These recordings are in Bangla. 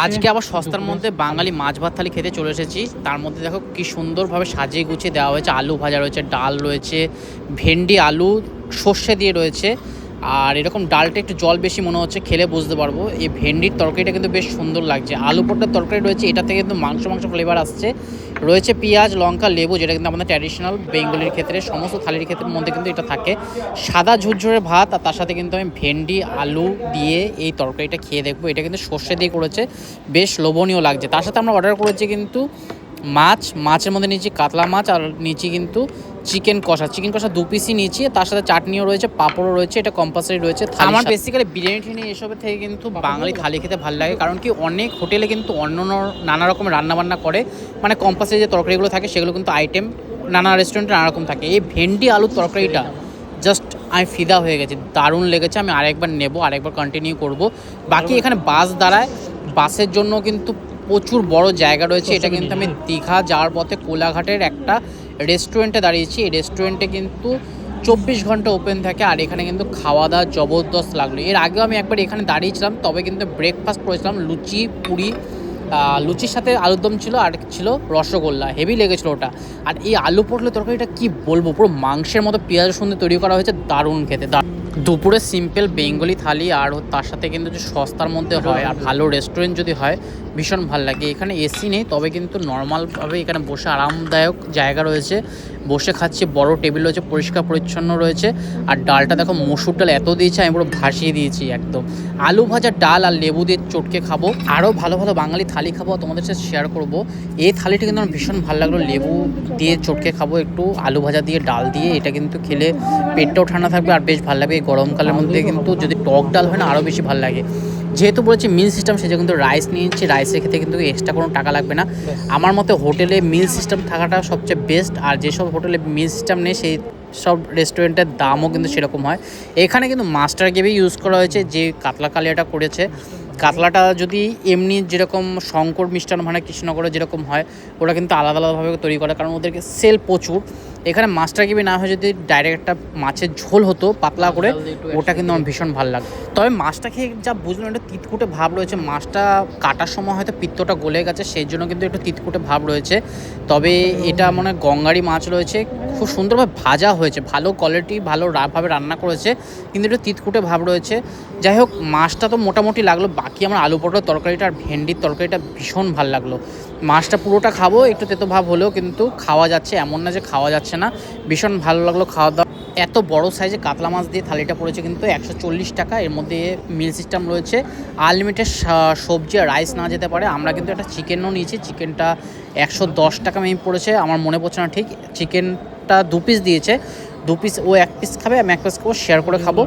আজকে আবার সস্তার মধ্যে বাঙালি মাছ ভাত থালি খেতে চলে এসেছি। তার মধ্যে দেখো কি সুন্দরভাবে সাজিয়ে গুছিয়ে দেওয়া হয়েছে। আলু ভাজা রয়েছে, ডাল রয়েছে, ভেন্ডি আলু সর্ষে দিয়ে রয়েছে। আর এরকম ডালটা একটু জল বেশি মনে হচ্ছে, খেলে বুঝতে পারবো। এই ভেন্ডির তরকারিটা কিন্তু বেশ সুন্দর লাগছে। আলু পটলের তরকারি রয়েছে, এটা থেকে কিন্তু মাংস ফ্লেভার আসছে। রয়েছে পেঁয়াজ, লঙ্কা, লেবু, যেটা কিন্তু আমাদের ট্র্যাডিশনাল বেঙ্গলির ক্ষেত্রে সমস্ত থালির ক্ষেত্রের মধ্যে কিন্তু এটা থাকে। সাদা ঝুরঝুরে ভাত, আর তার সাথে কিন্তু আমি ভেন্ডি আলু দিয়ে এই তরকারিটা খেয়ে দেখবো। এটা কিন্তু সর্ষে দিয়ে করেছে, বেশ লোভনীয় লাগছে। তার সাথে আমরা অর্ডার করেছি কিন্তু মাছের মধ্যে নিয়েছি কাতলা মাছ, আর নিয়েছি কিন্তু চিকেন কষা 2 পিসই নিয়েছি। তার সাথে চাটনিও রয়েছে, পাঁপড়ও রয়েছে, এটা কম্পালসারি রয়েছে। আমার বেসিক্যালি বিরিয়ানি টিরিয়ানি এসবের থেকে কিন্তু বাঙালি থালি খেতে ভালো লাগে, কারণ কি অনেক হোটেলে কিন্তু অন্য নানা রকমের রান্নাবান্না করে, মানে কম্পালসারি যে তরকারিগুলো থাকে সেগুলো কিন্তু আইটেম নানা রেস্টুরেন্টে নানা রকম থাকে। এই ভেন্ডি আলুর তরকারিটা জাস্ট আমি ফিদা হয়ে গেছি, দারুণ লেগেছে। আমি আরেকবার নেব, আরেকবার কন্টিনিউ করব। বাকি এখানে বাস দাঁড়ায়, বাসের জন্য কিন্তু প্রচুর বড় জায়গা রয়েছে। এটা কিন্তু আমি দীঘা যাওয়ার পথে কোলাঘাটের একটা রেস্টুরেন্টে দাঁড়িয়েছি। এই রেস্টুরেন্টে কিন্তু 24 ঘন্টা ওপেন থাকে, আর এখানে কিন্তু খাওয়া দাওয়া জবরদস্ত লাগলো। এর আগেও আমি একবার এখানে দাঁড়িয়েছিলাম, তবে কিন্তু ব্রেকফাস্ট করেছিলাম লুচি পুরি, লুচির সাথে আলুর দম ছিল, আর ছিল রসগোল্লা, হেভি লেগেছিলো ওটা। আর এই আলু পটলের তরকারিটা কি বলবো, পুরো মাংসের মতো পেঁয়াজ রসুন দিয়ে তৈরি করা হয়েছে, দারুণ খেতে। দুপুরে সিম্পল বেঙ্গলি থালি, আর তার সাথে কিন্তু যে সস্তার মধ্যে হয় আর ভালো রেস্টুরেন্ট যদি হয়, ভীষণ ভালো লাগে। এখানে এসি নেই, তবে কিন্তু নর্মালভাবে এখানে বসে আরামদায়ক জায়গা রয়েছে, বসে খাচ্ছি। বড় টেবিল রয়েছে, পরিষ্কার পরিচ্ছন্ন রয়েছে। আর ডালটা দেখো, মসুর ডাল এত দিয়েছে, আমি পুরো ভাসিয়ে দিয়েছি একদম। আলু ভাজা, ডাল আর লেবু দিয়ে চটকে খাবো। আরও ভালো ভালো বাঙালি থালি খাবো, তোমাদের সাথে শেয়ার করবো। এই থালিটা কিন্তু আমার ভীষণ ভালো লাগলো, লেবু দিয়ে চটকে খাবো, একটু আলু ভাজা দিয়ে ডাল দিয়ে। এটা কিন্তু খেলে পেটটাও ঠান্ডা থাকবে আর বেশ ভালো লাগবে। এই গরমকালের মধ্যে কিন্তু যদি টক ডাল হয় না, আরও বেশি ভালো লাগে। যেহেতু বলেছি মিল সিস্টেম, সেটা কিন্তু রাইস নিয়েছি, রাইসের খেতে কিন্তু এক্সট্রা কোনো টাকা লাগবে না। আমার মতে হোটেলে মিল সিস্টেম থাকাটা সবচেয়ে বেস্ট। আর যেসব হোটেলে মিল সিস্টেম নেই, সেই সব রেস্টুরেন্টের দামও কিন্তু সেরকম হয়। এখানে কিন্তু মাস্টার গ্রেভি ইউজ করা হয়েছে, যে কাতলা কালিয়াটা করেছে। কাতলাটা যদি এমনি যেরকম শঙ্কর মিষ্টান্ন ভান্ডার কৃষ্ণনগরে যেরকম হয়, ওটা কিন্তু আলাদা আলাদাভাবে তৈরি করে, কারণ ওদেরকে সেল প্রচুর। এখানে মাস্টার গ্রেভি না হয় যদি ডাইরেক্ট একটা মাছের ঝোল হতো পাতলা করে, ওটা কিন্তু আমার ভীষণ ভালো লাগে। তবে মাছটা খেয়ে যা বুঝলাম, একটা তিতকুটে ভাব রয়েছে। মাছটা কাটার সময় হয়তো পিত্তটা গলে গেছে, সেই জন্য কিন্তু একটু তিতকুটে ভাব রয়েছে। তবে এটা মনে হয় গঙ্গারি মাছ রয়েছে, খুব সুন্দরভাবে ভাজা হয়েছে, ভালো কোয়ালিটি, ভালোভাবে রান্না করেছে, কিন্তু একটু তিতকুটে ভাব রয়েছে। যাই হোক, মাছটা তো মোটামুটি লাগলো। বাকি আমার আলু পটলের তরকারিটা আর ভেন্ডির তরকারিটা ভীষণ ভালো লাগলো। মাছটা পুরোটা খাবো, একটু তেতো ভাব হলেও কিন্তু খাওয়া যাচ্ছে, এমন না যে খাওয়া যাচ্ছে না। ভীষণ ভালো লাগলো খাওয়া দাওয়া। এত বড় সাইজে কাতলা মাছ দিয়ে থালিটা পড়েছে কিন্তু 140 টাকা। এর মধ্যে মিল সিস্টেম রয়েছে, আনলিমিটেড সবজি আর রাইস না যেতে পারে। আমরা কিন্তু একটা চিকেনও নিয়েছি, চিকেনটা 110 টাকা মেয়ে পড়েছে, আমার মনে পড়ছে না ঠিক। চিকেনটা 2 পিস দিয়েছে, 2 পিস, ও 1 পিস খাবে, আমি 1 পিস খাবো, শেয়ার করে খাবো।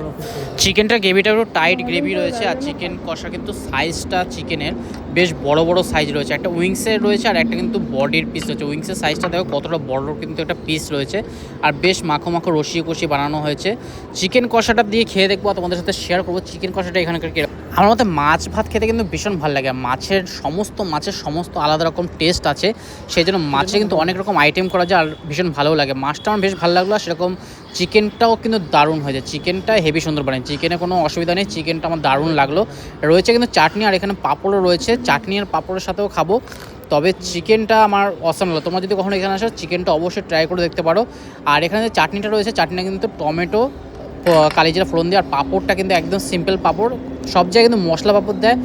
চিকেনটার গ্রেভিটা একটু টাইট গ্রেভি রয়েছে, আর চিকেন কষা কিন্তু সাইজটা চিকেনের বেশ বড় বড় সাইজ রয়েছে। একটা উইংসের রয়েছে, আর একটা কিন্তু বডির পিস রয়েছে। উইংসের সাইজটা দেখো কতটা বড় কিন্তু একটা পিস রয়েছে, আর বেশ মাখো মাখো রসিয়ে কষিয়ে বানানো হয়েছে। চিকেন কষাটা দিয়ে খেয়ে দেখবো, তোমাদের সাথে শেয়ার করবো চিকেন কষাটা এখানকার। আমার মতে মাছ ভাত খেতে কিন্তু ভীষণ ভালো লাগে। মাছের সমস্ত আলাদা রকম টেস্ট আছে, সেই জন্য মাছে কিন্তু অনেক রকম আইটেম করা যায়, আর ভীষণ ভালো লাগে। মাছটা আমার বেশ ভালো লাগলো, সেরকম চিকেনটাও কিন্তু দারুণ হয়ে যায়। চিকেনটা হেভি সুন্দর বানায়, চিকেনে কোনো অসুবিধা নেই, চিকেনটা আমার দারুণ লাগলো। রয়েছে কিন্তু চাটনি, আর এখানে পাঁপড়ও রয়েছে, চাটনি আর পাঁপড়ের সাথেও খাবো। তবে চিকেনটা আমার অসাম লাগলো। তোমরা যদি কখনো এখানে আসো, চিকেনটা অবশ্যই ট্রাই করে দেখতে পারো। আর এখানে যে চাটনিটা রয়েছে, চাটনিটা কিন্তু টমেটো, কালিজিরা ফোড়ন দিয়ে, আর পাঁপড়টা কিন্তু একদম সিম্পল পাঁপড়। সব জায়গায় কিন্তু মশলা পাঁপড় দেয়,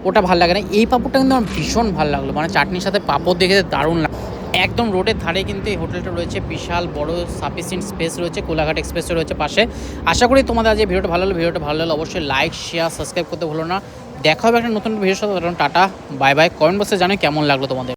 ওটা ভালো লাগে না। এই পাঁপড়টা কিন্তু আমার ভীষণ ভালো লাগলো, মানে চাটনির সাথে পাঁপড় দেখে দারুণ লাগে। একদম রোডের ধারে কিন্তু এই হোটেলটা রয়েছে, বিশাল বড় সাফিসিয়েন্ট স্পেস রয়েছে, কোলাঘাট এক্সপ্রেস রয়েছে পাশে। আশা করি তোমাদের আজ এই ভিডিওটা ভালো লাগলো, অবশ্যই লাইক শেয়ার সাবস্ক্রাইব করতে ভুলো না। দেখা হবে একটা নতুন ভিডিওর সাথে। Tata, bye bye. কমেন্ট বক্সে জানাই কেমন লাগলো তোমাদের।